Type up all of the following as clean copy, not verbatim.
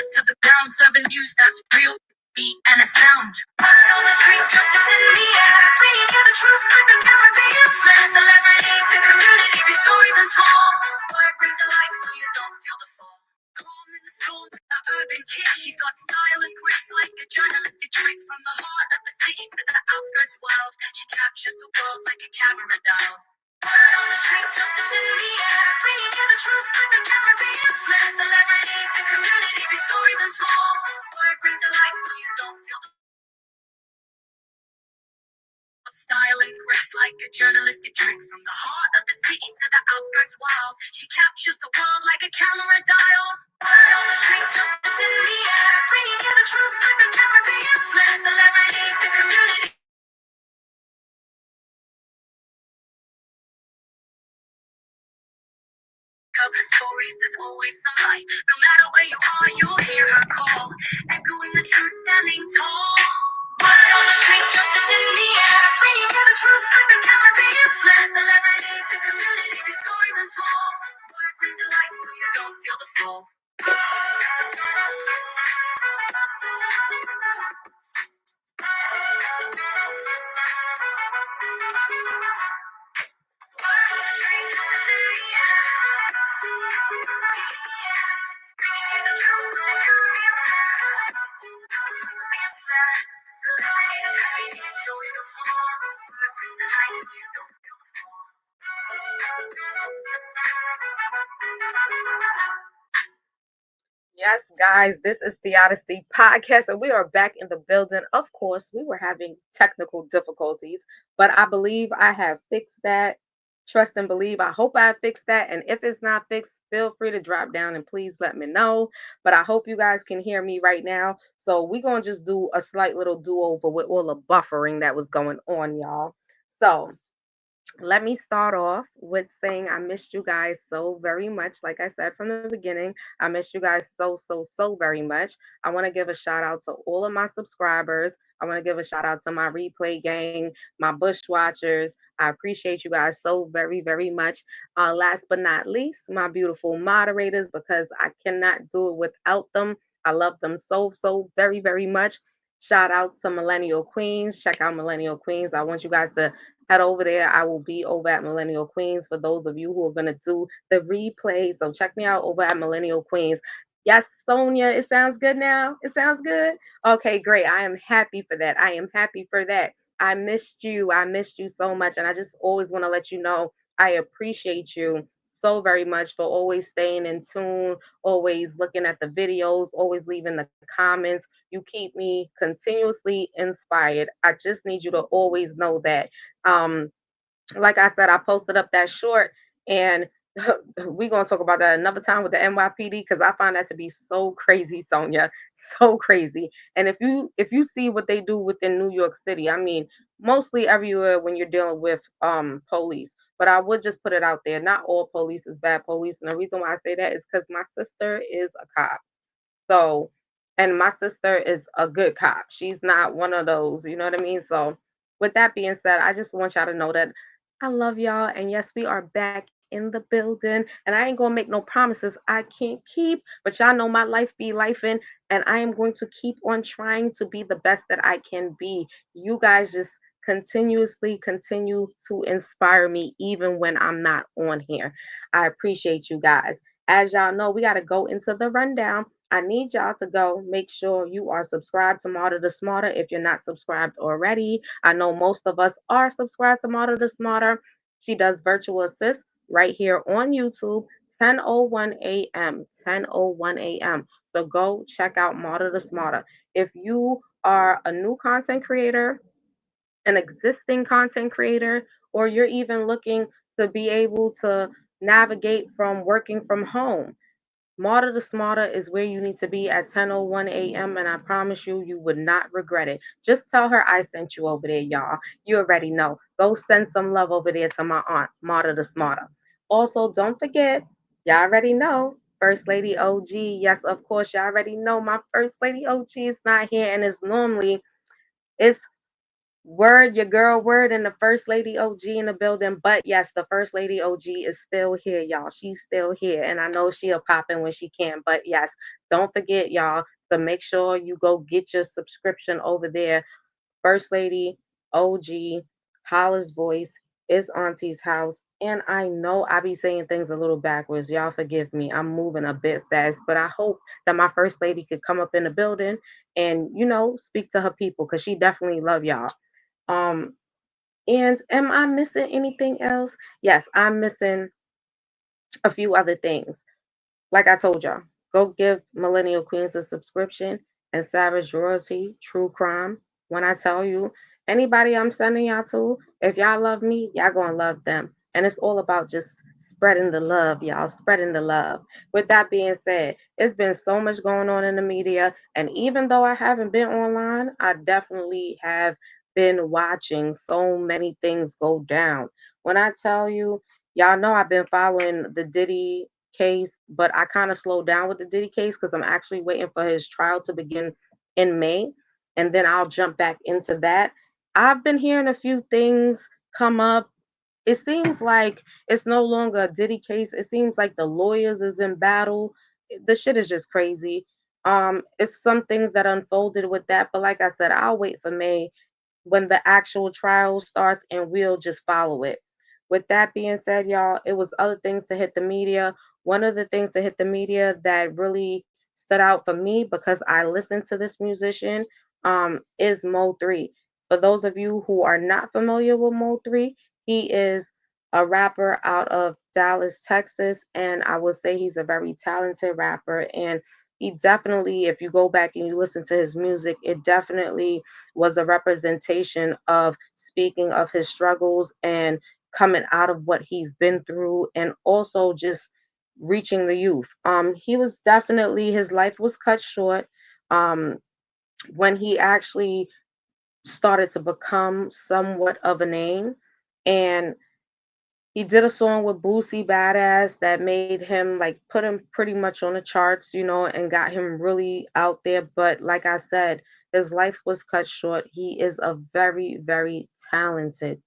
it to the ground, serving news that's real, beat and a sound. Word on the street, justice in the air, bringing you the truth with the Caribbean flair. Celebrities and community, big stories and small. Word brings the light so you don't feel the fall. Calm in the storm, the urban kid. She's got style and grace like a journalistic trick. From the heart of the city to the outskirts wild, she captures the world like a camera dial. Word on the street, justice in the air, bringing you the truth with the Caribbean flair. Celebrities and community, big stories and small. Word brings the light so you don't feel the style and grace like a journalistic trick. From the heart of the city to the outskirts wild, she captures the world like a camera dial. Word on the street, justice in the air, bringing you the truth with the Caribbean flair. Celebrities and community cover stories, there's always some light. No matter where you are, you'll hear her call, echoing the truth, standing tall. Word on the street, justice in the air, bringing you the truth with the Caribbean flair. Celebrities and community, big stories and small. Word brings the light so you don't feel the fall. Yes, guys, this is the Odyssey podcast, and we are back in the building. Of course, we were having technical difficulties, but I believe I have fixed that. Trust and believe. I hope I fixed that. And if it's not fixed, feel free to drop down and please let me know. But I hope you guys can hear me right now. So we're going to just do a slight little do over with all the buffering that was going on, y'all. So let me start off with saying I missed you guys so very much. Like I said from the beginning, I missed you guys so very much. I want to give a shout out to all of my subscribers. I want to give a shout out to my replay gang, my bushwatchers. I appreciate you guys so very much. Last but not least, my beautiful moderators, because I cannot do it without them. I love them so very much. Shout outs to Millennial Queens. Check out Millennial Queens. I want you guys to head over there. I will be over at Millennial Queens for those of you who are going to do the replay. So check me out over at Millennial Queens. Yes, Sonia, it sounds good now. It sounds good. Okay, great. I am happy for that. I am happy for that. I missed you. I missed you so much. And I just always want to let you know I appreciate you so very much for always staying in tune, always looking at the videos, always leaving the comments. You keep me continuously inspired. I just need you to always know that. Um, like I said, I posted up that short, and we're gonna talk about that another time with the NYPD because I find that to be so crazy, Sonia, so crazy. And if you see what they do within New York City, I mean, mostly everywhere when you're dealing with police. But I would just put it out there: not all police is bad police, and the reason why I say that is because my sister is a cop. So, and my sister is a good cop. She's not one of those, you know what I mean? So, with that being said, I just want y'all to know that I love y'all. And yes, we are back in the building. And I ain't going to make no promises I can't keep, but y'all know my life be lifing. And I am going to keep on trying to be the best that I can be. You guys just continuously continue to inspire me even when I'm not on here. I appreciate you guys. As y'all know, we got to go into the rundown. I need y'all to go make sure you are subscribed to Marta the Smarter if you're not subscribed already. I know most of us are subscribed to Marta the Smarter. She does virtual assist right here on YouTube, 10:01 a.m. 10:01 a.m. So go check out Marta the Smarter. If you are a new content creator, an existing content creator, or you're even looking to be able to navigate from working from home, Smarter the Smarter is where you need to be at 10:01 a.m. And I promise you, you would not regret it. Just tell her I sent you over there, y'all. You already know. Go send some love over there to my aunt, Smarter the Smarter. Also, don't forget, y'all already know, First Lady OG. Yes, of course, y'all already know my First Lady OG is not here, and it's normally it's Word, your girl, word, and the first lady OG in the building. But yes, the first lady OG is still here, y'all. She's still here, and I know she'll pop in when she can. But yes, don't forget, y'all, to make sure you go get your subscription over there. First Lady, OG, Hollis voice is Auntie's house. And I know I be saying things a little backwards. Y'all forgive me. I'm moving a bit fast, but I hope that my first lady could come up in the building and, speak to her people because she definitely love y'all. Um, and am I missing anything else? Yes, I'm missing a few other things. Like I told y'all, go give Millennial Queens a subscription and Savage Royalty, True Crime. When I tell you, anybody I'm sending y'all to, if y'all love me, y'all gonna love them. And it's all about just spreading the love, y'all, spreading the love. With that being said, it's been so much going on in the media. And even though I haven't been online, I definitely have been watching so many things go down. When I tell you, y'all know I've been following the Diddy case, but I kind of slowed down with the Diddy case because I'm actually waiting for his trial to begin in May, and then I'll jump back into that. I've been hearing a few things come up. It seems like it's no longer a Diddy case. It seems like the lawyers is in battle. The shit is just crazy. It's some things that unfolded with that, but like I said, I'll wait for May when the actual trial starts and we'll just follow it. With that being said, y'all, it was other things to hit the media. One of the things to hit the media that really stood out for me because I listened to this musician is Mo3. For those of you who are not familiar with Mo3, he is a rapper out of Dallas, Texas, and I would say he's a very talented rapper. And he definitely, if you go back and you listen to his music, it definitely was a representation of speaking of his struggles and coming out of what he's been through and also just reaching the youth. He was definitely his life was cut short um when he actually started to become somewhat of a name, and he did a song with Boosie Badass that made him like put him pretty much on the charts, and got him really out there. But like I said, his life was cut short. He is a very, very talented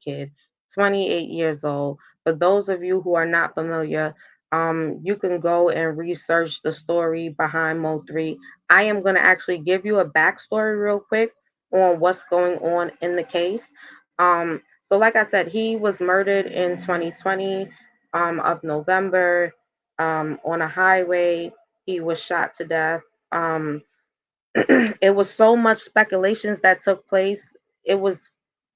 kid, 28 years old. For those of you who are not familiar, you can go and research the story behind Mo3. I am going to actually give you a backstory real quick on what's going on in the case. So like I said, he was murdered in 2020 of November on a highway. He was shot to death. Um, it was so much speculations that took place. It was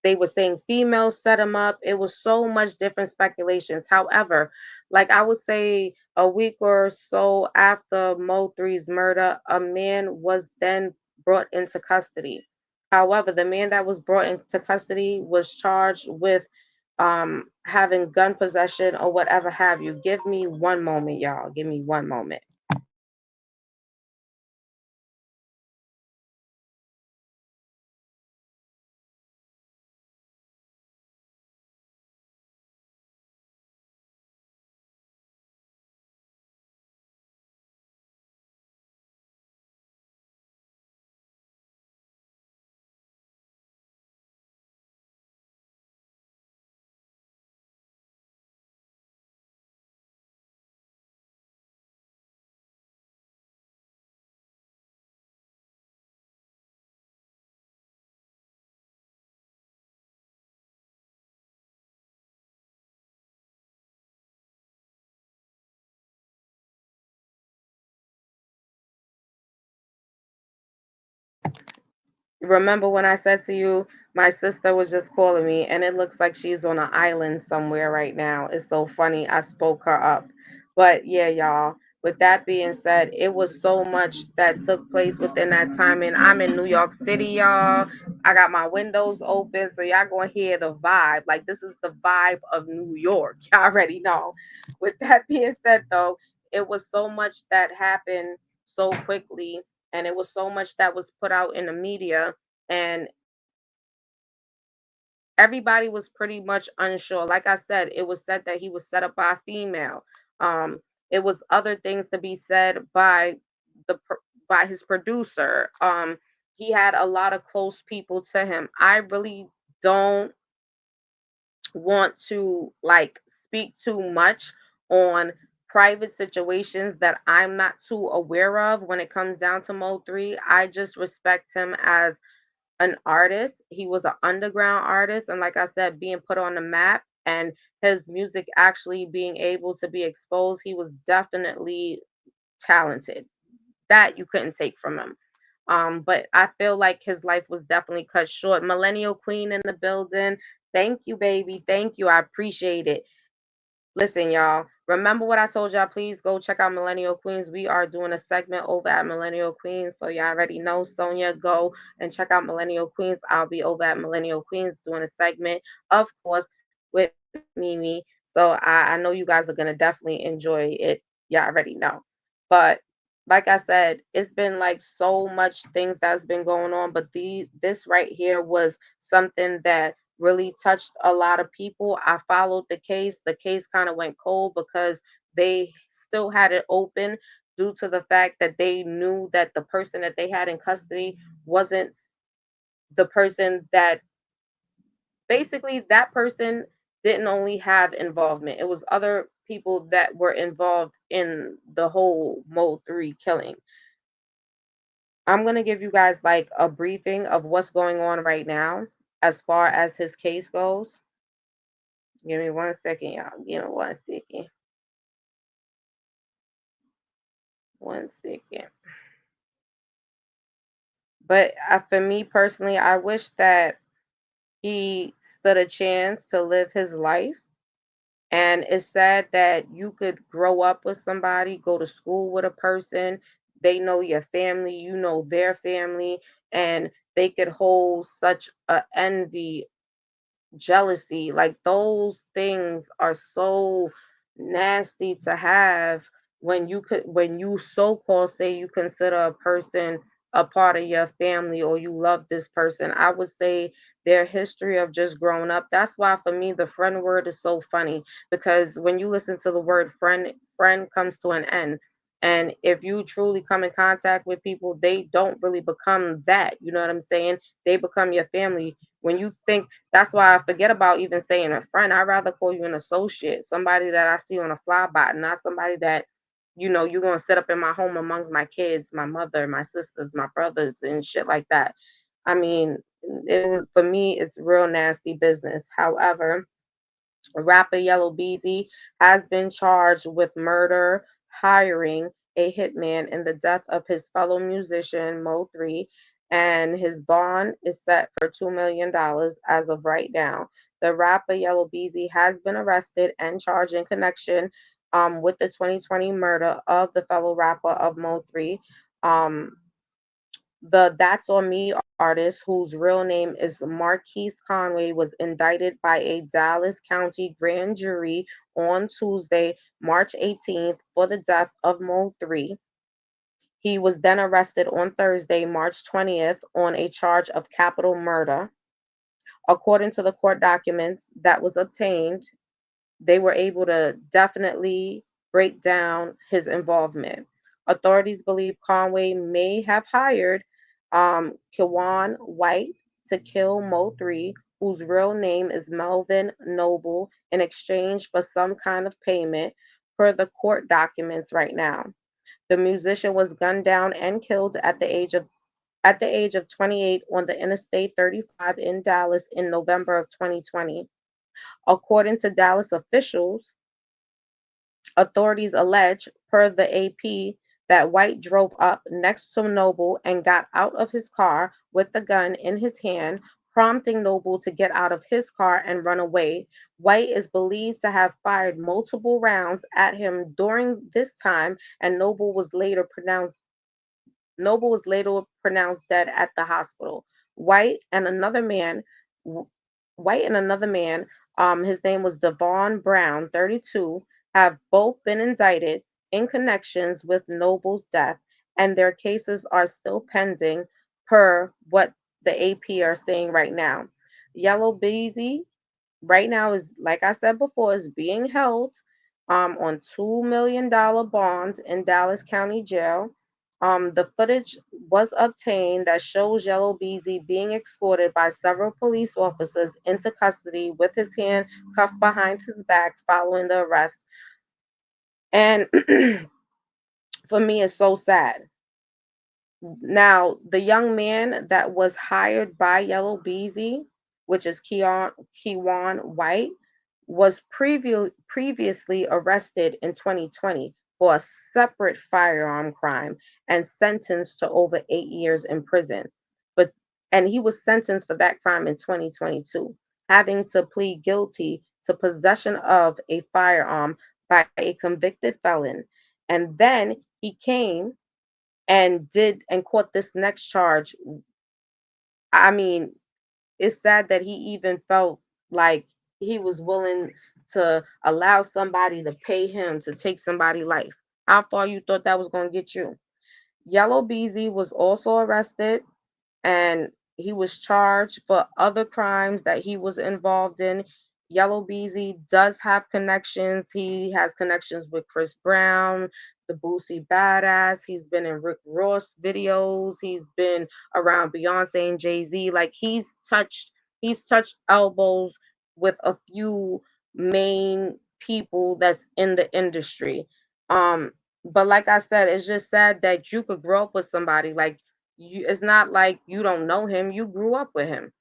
they were saying females set him up. It was so much different speculations. However, like I would say a week or so after Mo3's murder, a man was then brought into custody. However, the man that was brought into custody was charged with having gun possession or whatever have you. Give me one moment, y'all. Give me one moment. Remember when I said to you, my sister was just calling me, and it looks like she's on an island somewhere right now. It's so funny. I spoke her up. But yeah, y'all, with that being said, it was so much that took place within that time. And I'm in New York City, y'all. I got my windows open, so y'all gonna hear the vibe. Like, this is the vibe of New York. Y'all already know. With that being said, though, it was so much that happened so quickly, and it was so much that was put out in the media, and everybody was pretty much unsure. Like I said, it was said that he was set up by a female. Um, it was other things to be said by the by his producer. He had a lot of close people to him. I really don't want to like speak too much on private situations that I'm not too aware of when it comes down to Mo3. I just respect him as an artist. He was an underground artist, and like I said, being put on the map and his music actually being able to be exposed, he was definitely talented. That you couldn't take from him. But I feel like his life was definitely cut short. Millennial Queen in the building. Thank you, baby. Thank you. I appreciate it. Listen, y'all, remember what I told y'all. Please go check out Millennial Queens. We are doing a segment over at Millennial Queens. So y'all already know, Sonia, go and check out Millennial Queens. I'll be over at Millennial Queens doing a segment, of course, with Mimi. So I know you guys are gonna definitely enjoy it. Y'all already know. But like I said, it's been like so much things that's been going on. But this right here was something that really touched a lot of people. I followed the case. The case kind of went cold because they still had it open due to the fact that they knew that the person that they had in custody wasn't the person that basically that person didn't only have involvement. It was other people that were involved in the whole Mo3 killing. I'm going to give you guys like a briefing of what's going on right now as far as his case goes. Give me 1 second, y'all. Give me 1 second. 1 second. But for me personally, I wish that he stood a chance to live his life. And it's sad that you could grow up with somebody, go to school with a person, they know your family, you know their family, and they could hold such a envy, jealousy, like those things are so nasty to have when you so-called say you consider a person a part of your family or you love this person. I would say their history of just growing up. That's why for me the friend word is so funny, because when you listen to the word friend, friend comes to an end. And if you truly come in contact with people, they don't really become that. You know what I'm saying? They become your family. When you think, that's why I forget about even saying a friend. I'd rather call you an associate, somebody that I see on a fly by, not somebody that, you're gonna set up in my home amongst my kids, my mother, my sisters, my brothers, and shit like that. I mean, for me, it's real nasty business. However, rapper Yellow Beezy has been charged with murder, hiring a hitman in the death of his fellow musician Mo3, and his bond is set for $2 million as of right now. The rapper Yellow Beezy has been arrested and charged in connection with the 2020 murder of the fellow rapper of Mo3. Um, the That's On Me artist, whose real name is Marquise Conway, was indicted by a Dallas County grand jury on Tuesday, March 18th, for the death of Mo3. He was then arrested on Thursday, March 20th, on a charge of capital murder. According to the court documents that was obtained, they were able to definitely break down his involvement. Authorities believe Conway may have hired Kiwan White to kill Mo3, whose real name is Melvin Noble, in exchange for some kind of payment, per the court documents right now. The musician was gunned down and killed at the age of 28 on the Interstate 35 in Dallas in November of 2020. According to Dallas officials, authorities allege, per the AP, that White drove up next to Noble and got out of his car with the gun in his hand, prompting Noble to get out of his car and run away. White is believed to have fired multiple rounds at him during this time, and Noble was later pronounced dead at the hospital. White and another man, White and another man, his name was Devon Brown, 32, have both been indicted in connections with Noble's death, and their cases are still pending, per what the AP are saying right now. Yellow Beezy right now is, like I said before, is being held on $2 million bonds in Dallas County Jail. The footage was obtained that shows Yellow Beezy being escorted by several police officers into custody with his hand cuffed behind his back following the arrest. And for me, it's so sad. Now, the young man that was hired by Yellow Beezy, which is Kewan White, was previously arrested in 2020 for a separate firearm crime and sentenced to over 8 years in prison. But and he was sentenced for that crime in 2022, having to plead guilty to possession of a firearm by a convicted felon. And then he came and did and caught this next charge. I mean, it's sad that he even felt like he was willing to allow somebody to pay him to take somebody's life. How far you thought that was going to get you? Yellow Beezy was also arrested and he was charged for other crimes that he was involved in. Yellow Beezy does have connections. He has connections with Chris Brown, the Boosie Badass. He's been in Rick Ross videos. He's been around Beyonce and Jay-Z. Like he's touched elbows with a few main people that's in the industry. Um, but like I said, it's just sad that you could grow up with somebody like it's not like you don't know him, you grew up with him.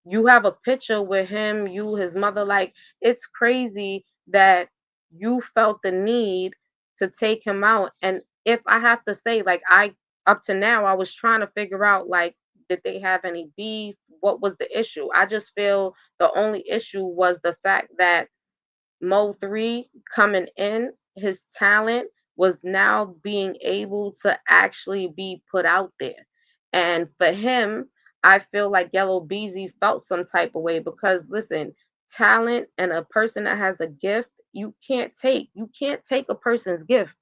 You have a picture with him, you his mother. Like it's crazy that you felt the need to take him out. And if I have to say, like, I up to now I was trying to figure out, like, did they have any beef? What was the issue? I just feel the only issue was the fact that Mo3 coming in, his talent was now being able to actually be put out there. And for him, I feel like Yellow Beezy felt some type of way because listen, talent and a person that has a gift, you can't take a person's gift.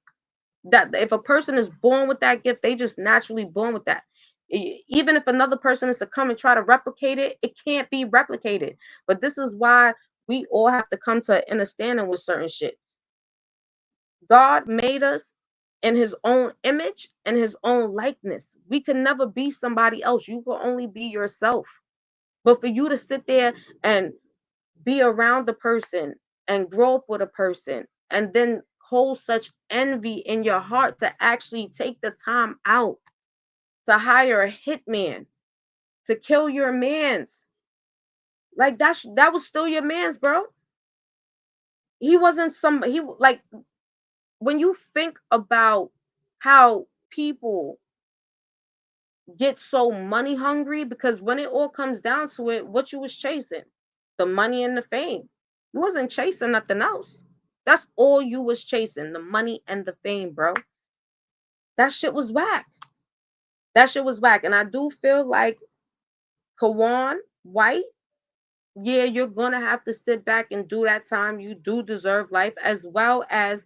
That if a person is born with that gift, they just naturally born with that. Even if another person is to come and try to replicate it, it can't be replicated. But this is why we all have to come to an understanding with certain shit. God made us in his own image and his own likeness. We can never be somebody else. You can only be yourself. But for you to sit there and be around the person and grow up with a person and then hold such envy in your heart to actually take the time out to hire a hitman to kill your mans, like that was still your mans, bro. He wasn't some he like when you think about how people get so money hungry, because when it all comes down to it, what you was chasing, the money and the fame. You wasn't chasing nothing else. That's all you was chasing, the money and the fame, bro. That shit was whack. That shit was whack. And I do feel like Kawan White, yeah, you're gonna have to sit back and do that time. You do deserve life, as well as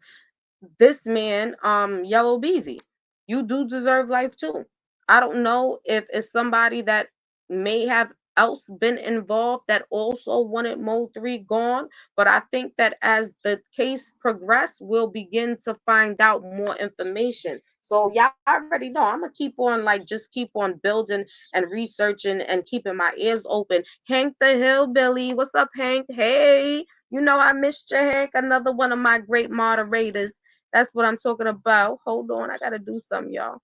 this man, Yellow Beezy, you do deserve life too. I don't know if it's somebody that may have else been involved that also wanted Mo3 gone, but I think that as the case progress, we'll begin to find out more information. So y'all already know I'm gonna keep on, like, just keep on building and researching and keeping my ears open. Hank the Hillbilly, what's up, Hank? Hey, you know I missed you, Hank. Another one of my great moderators. That's what I'm talking about. Hold on, I gotta do something, y'all.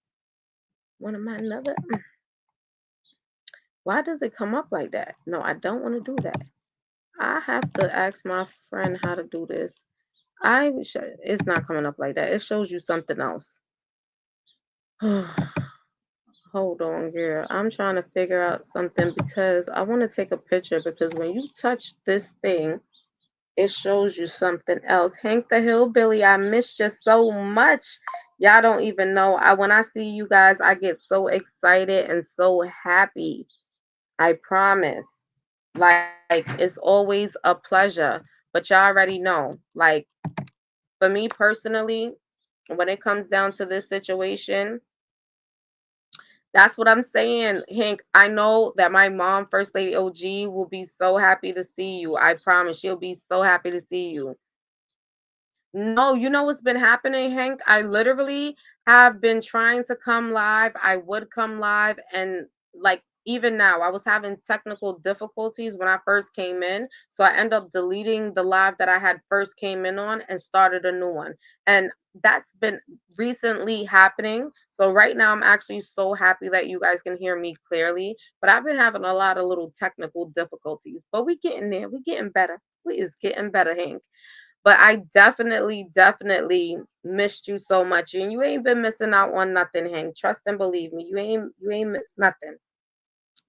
One of my another. Why does it come up like that? No, I don't want to do that. I have to ask my friend how to do this. It's not coming up like that. It shows you something else. Hold on, girl. I'm trying to figure out something because I want to take a picture, because when you touch this thing, it shows you something else. Hank the Hillbilly, I missed you so much. Y'all don't even know. When I see you guys, I get so excited and so happy. I promise. Like it's always a pleasure. But y'all already know. Like for me personally, when it comes down to this situation, that's what I'm saying, Hank. I know that my mom, First Lady OG, will be so happy to see you. I promise she'll be so happy to see you. No, you know what's been happening, Hank? I literally have been trying to come live. I would come live, and like even now, I was having technical difficulties when I first came in. So I end up deleting the live that I had first came in on and started a new one. And that's been recently happening. So right now I'm actually so happy that you guys can hear me clearly. But I've been having a lot of little technical difficulties. But we getting there. We getting better. We is getting better, Hank. But I definitely, definitely missed you so much. And you ain't been missing out on nothing, Hank. Trust and believe me. You ain't missed nothing.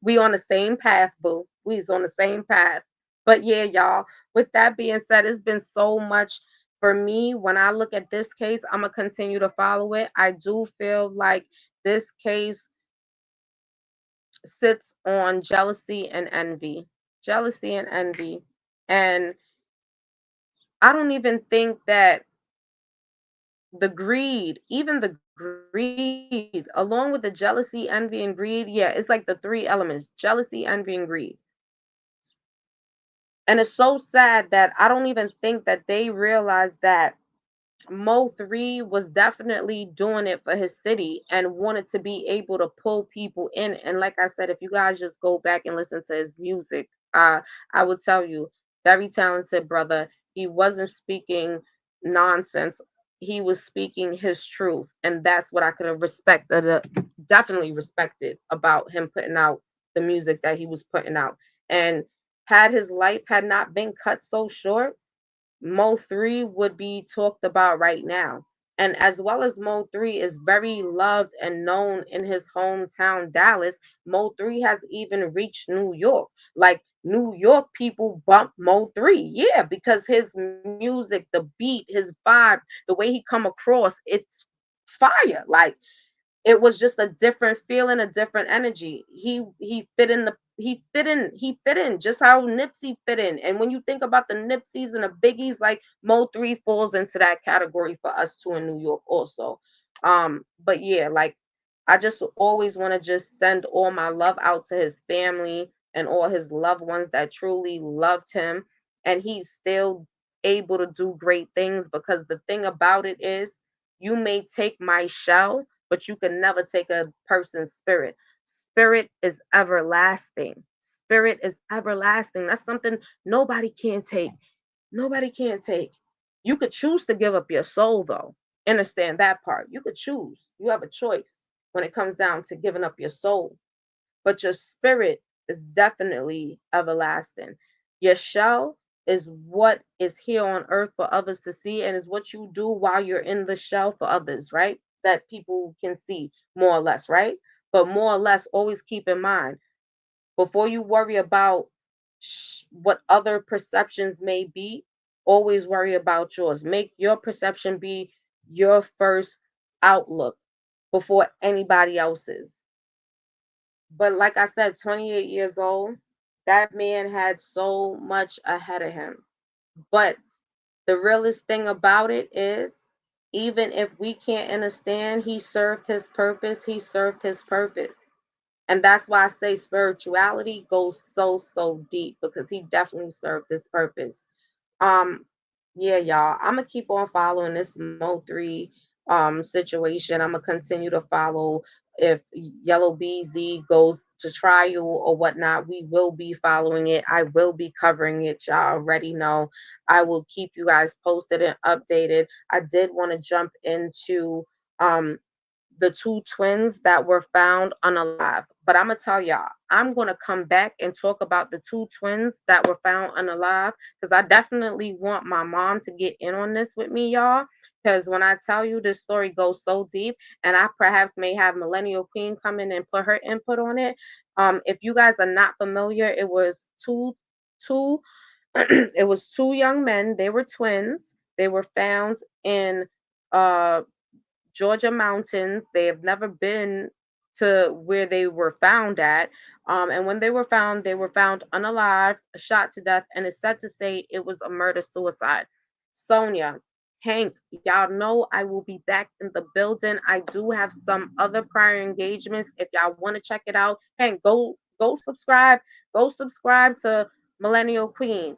We on the same path, boo. We's on the same path. But yeah, y'all, with that being said, it's been so much for me. When I look at this case, I'm gonna continue to follow it. I do feel like this case sits on jealousy and envy. Jealousy and envy. And I don't even think that the greed, even the greed, along with the jealousy, envy, and greed, yeah, it's like the three elements: jealousy, envy, and greed. And it's so sad that I don't even think that they realize that Mo3 was definitely doing it for his city and wanted to be able to pull people in. And like I said, if you guys just go back and listen to his music, I would tell you, very talented brother. He wasn't speaking nonsense. He was speaking his truth. And that's what I could have respected, definitely respected about him putting out the music that he was putting out. And had his life had not been cut so short, Mo3 would be talked about right now. And as well as Mo3 is very loved and known in his hometown, Dallas, Mo3 has even reached New York. Like New York people bump Mo3. Yeah, because his music, the beat, his vibe, the way he come across, it's fire. Like it was just a different feeling, a different energy. He fit in the he fit in just how Nipsey fit in. And when you think about the Nipseys and the Biggies, like Mo3 falls into that category for us too in New York also. But yeah, like I just always want to just send all my love out to his family and all his loved ones that truly loved him. And he's still able to do great things, because the thing about it is, you may take my shell, but you can never take a person's spirit. Spirit is everlasting. Spirit is everlasting. That's something nobody can take. Nobody can take. You could choose to give up your soul, though. Understand that part. You could choose. You have a choice when it comes down to giving up your soul, but your spirit is definitely everlasting. Your shell is what is here on earth for others to see, and is what you do while you're in the shell for others, right? That people can see, more or less, right? But more or less, always keep in mind, before you worry about what other perceptions may be, always worry about yours. Make your perception be your first outlook before anybody else's. But like I said, 28 years old, that man had so much ahead of him. But the realest thing about it is, even if we can't understand, he served his purpose. He served his purpose. And that's why I say spirituality goes so, so deep, because he definitely served his purpose. Um, yeah, y'all. I'm gonna keep on following this Mo3 situation. I'm gonna continue to follow if Yellow BZ goes to trial or whatnot. We will be following it. I will be covering it. Y'all already know. I will keep you guys posted and updated. I did want to jump into um the two twins that were found unalive. But I'm gonna tell y'all, I'm gonna come back and talk about the two twins that were found unalive, because I definitely want my mom to get in on this with me, y'all. Because when I tell you, this story goes so deep, and I perhaps may have Millennial Queen come in and put her input on it. If you guys are not familiar, it was two it was two young men. They were twins. They were found in uh Georgia mountains. They have never been to where they were found at. And when they were found unalive, shot to death, and it's said to say it was a murder suicide. Sonia, Hank, y'all know I will be back in the building. I do have some other prior engagements. If y'all want to check it out, Hank, go subscribe. Go subscribe to Millennial Queen.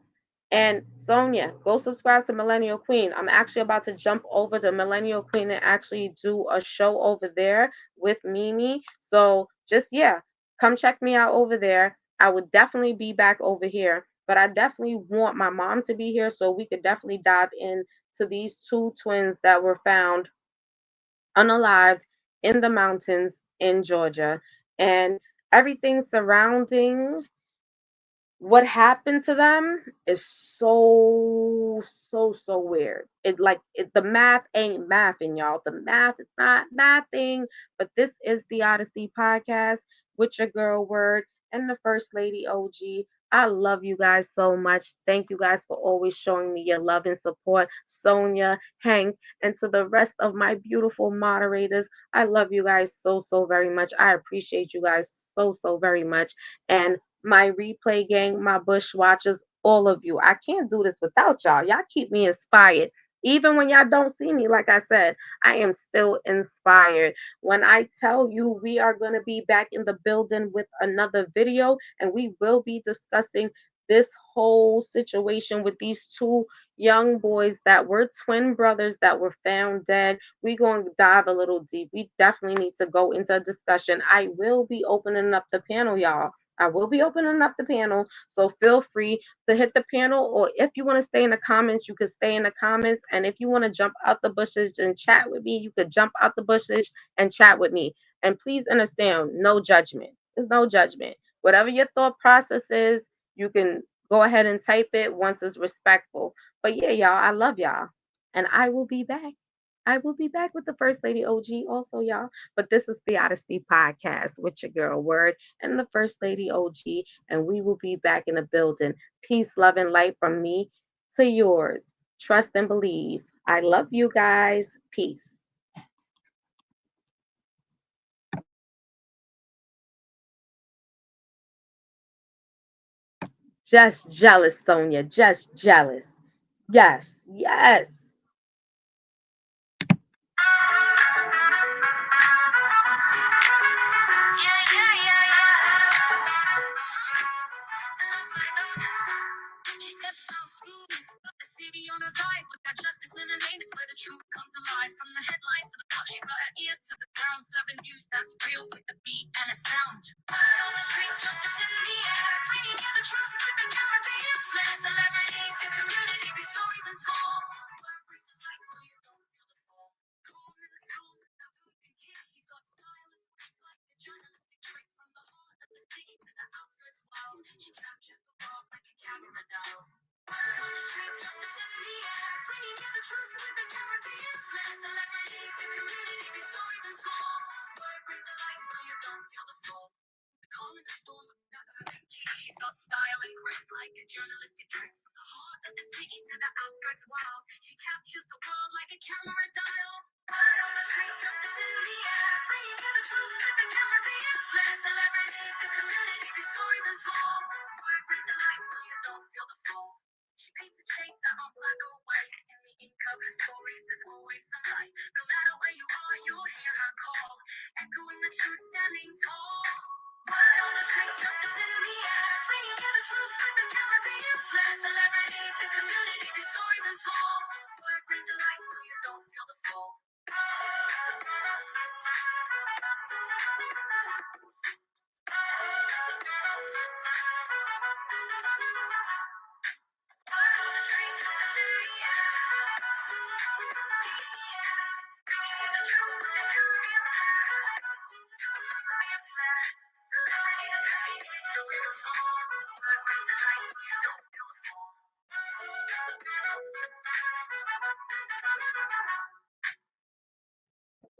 And Sonia, go subscribe to Millennial Queen. I'm actually about to jump over to Millennial Queen and actually do a show over there with Mimi. So just, yeah, come check me out over there. I would definitely be back over here, but I definitely want my mom to be here so we could definitely dive in to these two twins that were found unalived in the mountains in Georgia, and everything surrounding what happened to them is so weird. The math ain't mathing, y'all. The math is not mathing. But this is the Odyssey podcast with your girl Word and the First Lady OG. I love you guys so much. Thank you guys for always showing me your love and support. Sonia, Hank, and to the rest of my beautiful moderators, I love you guys so very much. I appreciate you guys so very much. And my replay gang, my bush watchers, all of you. I can't do this without y'all. Y'all keep me inspired. Even when y'all don't see me, like I said, I am still inspired. When I tell you we are going to be back in the building with another video, and we will be discussing this whole situation with these two young boys that were twin brothers that were found dead. We're going to dive a little deep. We definitely need to go into a discussion. I will be opening up the panel, y'all. I will be opening up the panel, so feel free to hit the panel, or if you want to stay in the comments, you can stay in the comments. And if you want to jump out the bushes and chat with me, you could jump out the bushes and chat with me. And please understand, no judgment. There's no judgment. Whatever your thought process is, you can go ahead and type it once it's respectful. But yeah, y'all, I love y'all. And I will be back. I will be back with the First Lady OG also, y'all. But this is the Odyssey Podcast with your girl Word and the First Lady OG, and we will be back in the building. Peace, love, and light from me to yours. Trust and believe. I love you guys. Peace. Just jealous, Sonia. Just jealous. Yes, yes.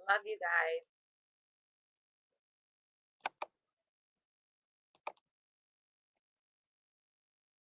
Love you guys.